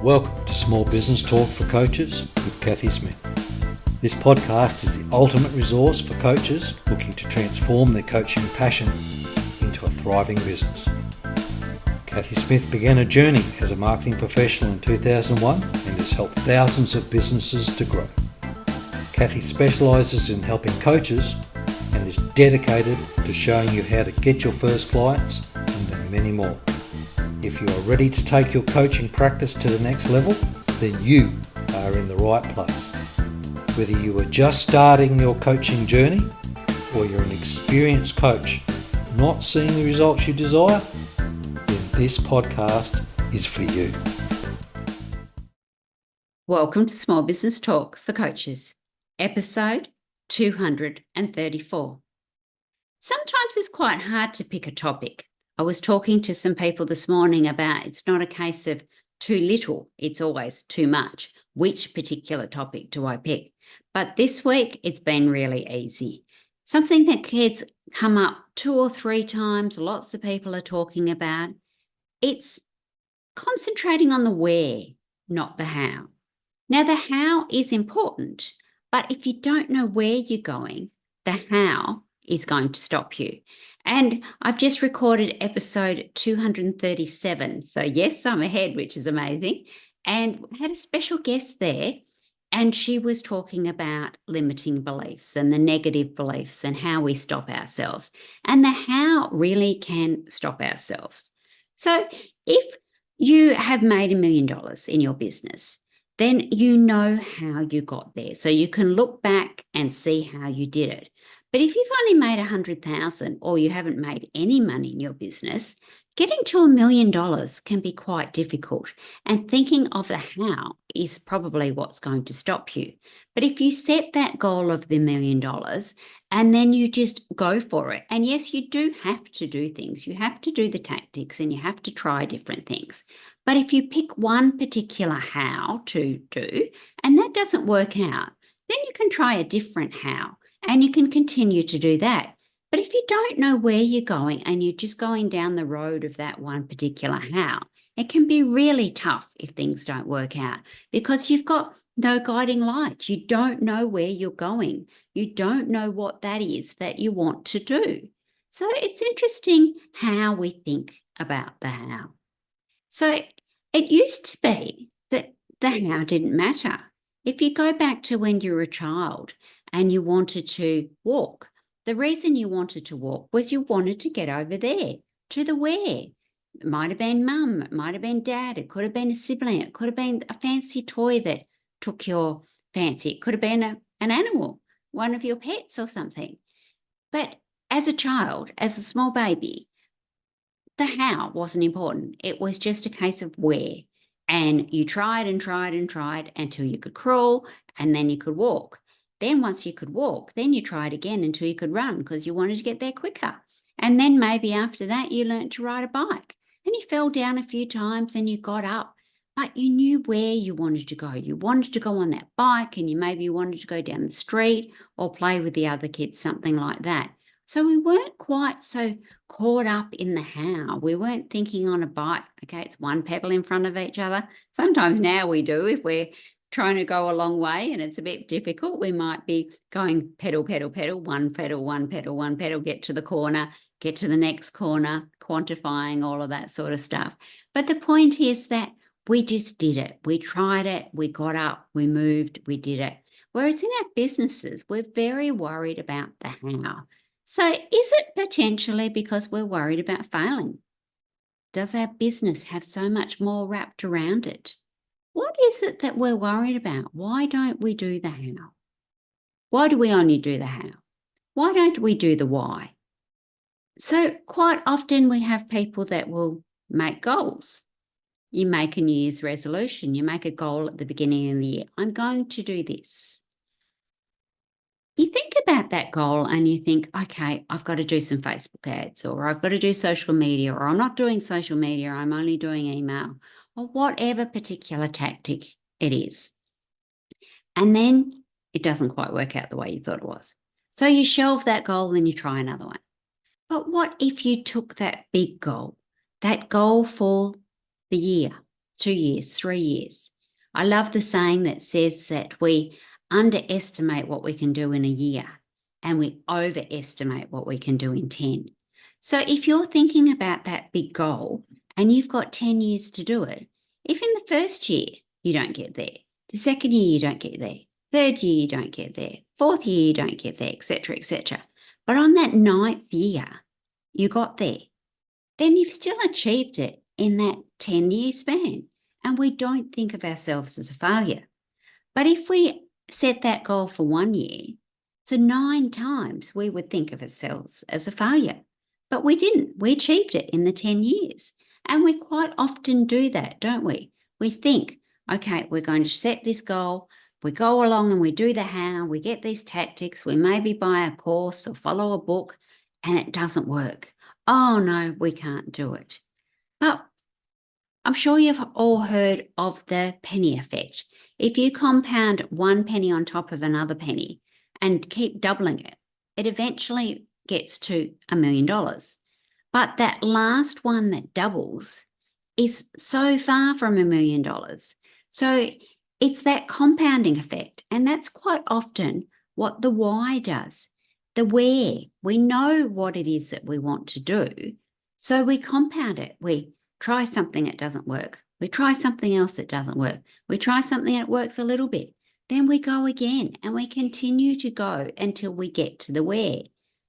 Welcome to Small Business Talk for Coaches with Kathy Smith. This podcast is the ultimate resource for coaches looking to transform their coaching passion into a thriving business. Kathy Smith began a journey as a marketing professional in 2001 and has helped thousands of businesses to grow. Kathy specialises in helping coaches and is dedicated to showing you how to get your first clients and then many more. If you are ready to take your coaching practice to the next level, then you are in the right place. Whether you are just starting your coaching journey or you're an experienced coach not seeing the results you desire, then this podcast is for you. Welcome to Small Business Talk for Coaches, episode 234. Sometimes it's quite hard to pick a topic. I was talking to some people this morning about it's not a case of too little, it's always too much. Which particular topic do I pick? But this week, it's been really easy. Something that kids come up 2 or 3 times, lots of people are talking about. It's concentrating on the where, not the how. Now, the how is important, but if you don't know where you're going, the how is going to stop you. And I've just recorded episode 237. So yes, I'm ahead, which is amazing. And had a special guest there, and she was talking about limiting beliefs and the negative beliefs and how we stop ourselves. And the how really can stop ourselves. So if you have made $1 million in your business, then you know how you got there. So you can look back and see how you did it. But if you've only made 100,000 or you haven't made any money in your business, getting to $1 million can be quite difficult. And thinking of the how is probably what's going to stop you. But if you set that goal of the $1 million and then you just go for it, and yes, you do have to do things. You have to do the tactics and you have to try different things. But if you pick one particular how to do and that doesn't work out, then you can try a different how. And you can continue to do that. But if you don't know where you're going and you're just going down the road of that one particular how, it can be really tough if things don't work out because you've got no guiding light. You don't know where you're going. You don't know what that is that you want to do. So it's interesting how we think about the how. So it used to be that the how didn't matter. If you go back to when you were a child, and you wanted to walk. The reason you wanted to walk was you wanted to get over there to the where. It might have been mum, it might have been dad, it could have been a sibling, it could have been a fancy toy that took your fancy. It could have been an animal, one of your pets or something. But as a child, as a small baby, the how wasn't important. It was just a case of where. And you tried and tried and tried until you could crawl and then you could walk. Then once you could walk, then you tried again until you could run because you wanted to get there quicker. And then maybe after that, you learnt to ride a bike and you fell down a few times and you got up, but you knew where you wanted to go. You wanted to go on that bike and you maybe wanted to go down the street or play with the other kids, something like that. So we weren't quite so caught up in the how. We weren't thinking on a bike, okay, it's one pedal in front of each other. Sometimes now we do if we're trying to go a long way and it's a bit difficult. We might be going pedal, pedal, pedal, one pedal, one pedal, one pedal, get to the corner, get to the next corner, quantifying all of that sort of stuff. But the point is that we just did it. We tried it, we got up, we moved, we did it. Whereas in our businesses, we're very worried about the how. So is it potentially because we're worried about failing? Does our business have so much more wrapped around it? What is it that we're worried about? Why don't we do the how? Why do we only do the how? Why don't we do the why? So quite often we have people that will make goals. You make a New Year's resolution. You make a goal at the beginning of the year. I'm going to do this. You think about that goal and you think, okay, I've got to do some Facebook ads or I've got to do social media or I'm not doing social media, I'm only doing email. Or whatever particular tactic it is. And then it doesn't quite work out the way you thought it was. So you shelve that goal and you try another one. But what if you took that big goal, that goal for the year, 2 years, 3 years. I love the saying that says that we underestimate what we can do in a year and we overestimate what we can do in 10. So if you're thinking about that big goal and you've got 10 years to do it, if in the first year you don't get there, the second year you don't get there, third year you don't get there, fourth year you don't get there, etc., etc. But on that 9th year, you got there, then you've still achieved it in that 10-year span. And we don't think of ourselves as a failure. But if we set that goal for 1 year, so 9 times we would think of ourselves as a failure. But we didn't. We achieved it in the 10 years. And we quite often do that, don't we? We think, okay, we're going to set this goal. We go along and we do the how, we get these tactics, we maybe buy a course or follow a book, and it doesn't work. Oh no, we can't do it. But I'm sure you've all heard of the penny effect. If you compound 1 penny on top of another penny and keep doubling it, it eventually gets to $1 million. But that last one that doubles is so far from $1 million. So it's that compounding effect. And that's quite often what the why does. The where, we know what it is that we want to do. So we compound it. We try something that doesn't work. We try something else that doesn't work. We try something that works a little bit. Then we go again and we continue to go until we get to the where.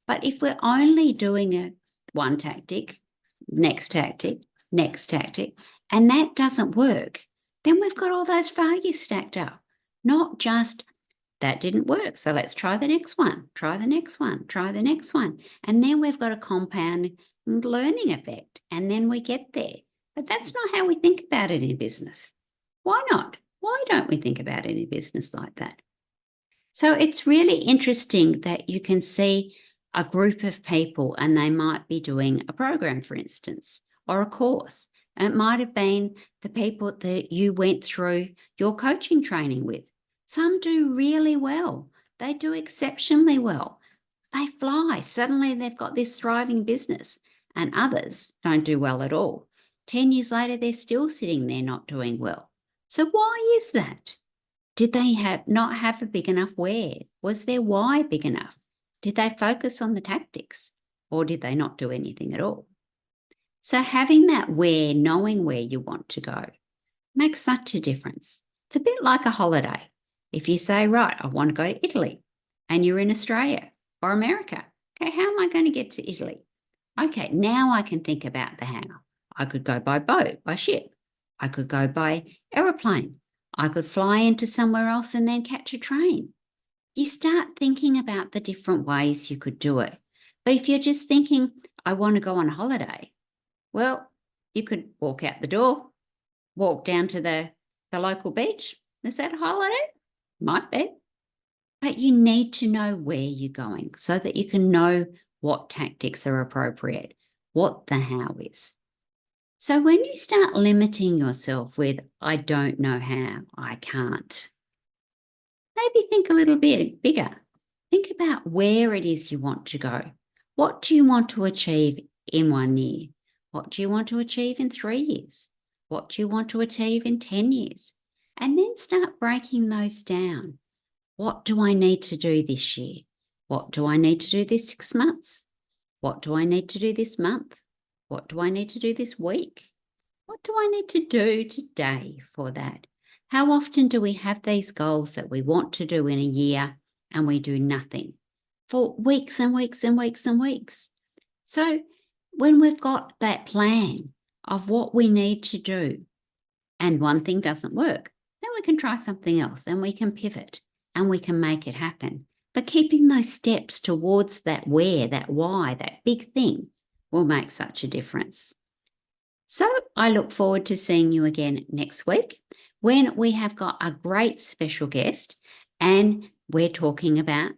But if we're only doing one tactic, next tactic, and that doesn't work, then we've got all those failures stacked up. Not just, that didn't work, so let's try the next one, try the next one, try the next one. And then we've got a compound learning effect, and then we get there. But that's not how we think about it in business. Why not? Why don't we think about it in business like that? So it's really interesting that you can see a group of people and they might be doing a program, for instance, or a course. It might have been the people that you went through your coaching training with. Some do really well. They do exceptionally well. They fly. Suddenly they've got this thriving business, and others don't do well at all. 10 years later, they're still sitting there not doing well. So why is that? Did they not have a big enough where? Was their why big enough? Did they focus on the tactics, or did they not do anything at all? So having that where, knowing where you want to go, makes such a difference. It's a bit like a holiday. If you say, right, I want to go to Italy, and you're in Australia or America, okay, how am I going to get to Italy? Okay, now I can think about the how. I could go by boat, by ship. I could go by aeroplane. I could fly into somewhere else and then catch a train. You start thinking about the different ways you could do it. But if you're just thinking, I want to go on holiday, well, you could walk out the door, walk down to the local beach. Is that a holiday? Might be. But you need to know where you're going so that you can know what tactics are appropriate, what the how is. So when you start limiting yourself with, I don't know how, I can't, maybe think a little bit bigger. Think about where it is you want to go. What do you want to achieve in 1 year? What do you want to achieve in 3 years? What do you want to achieve in 10 years? And then start breaking those down. What do I need to do this year? What do I need to do this 6 months? What do I need to do this month? What do I need to do this week? What do I need to do today for that? How often do we have these goals that we want to do in a year and we do nothing for weeks and weeks and weeks and weeks? So when we've got that plan of what we need to do and one thing doesn't work, then we can try something else and we can pivot and we can make it happen. But keeping those steps towards that where, that why, that big thing will make such a difference. So I look forward to seeing you again next week when we have got a great special guest and we're talking about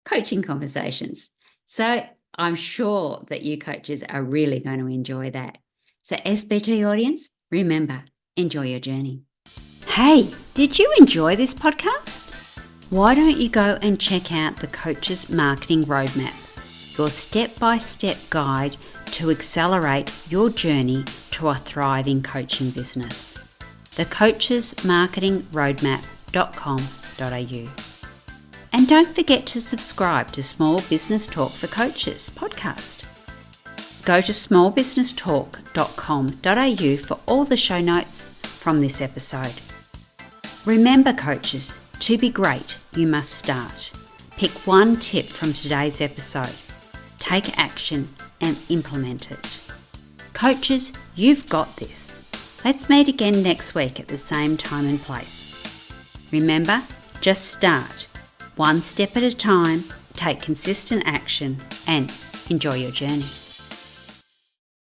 coaching conversations. So I'm sure that you coaches are really going to enjoy that. So SBT audience, remember, enjoy your journey. Hey, did you enjoy this podcast? Why don't you go and check out the Coach's Marketing Roadmap, your step-by-step guide to accelerate your journey to a thriving coaching business. thecoachesmarketingroadmap.com.au. And don't forget to subscribe to Small Business Talk for Coaches podcast. Go to smallbusinesstalk.com.au for all the show notes from this episode. Remember, coaches, to be great, you must start. Pick one tip from today's episode, take action and implement it. Coaches, you've got this. Let's meet again next week at the same time and place. Remember, just start. One step at a time, take consistent action and enjoy your journey.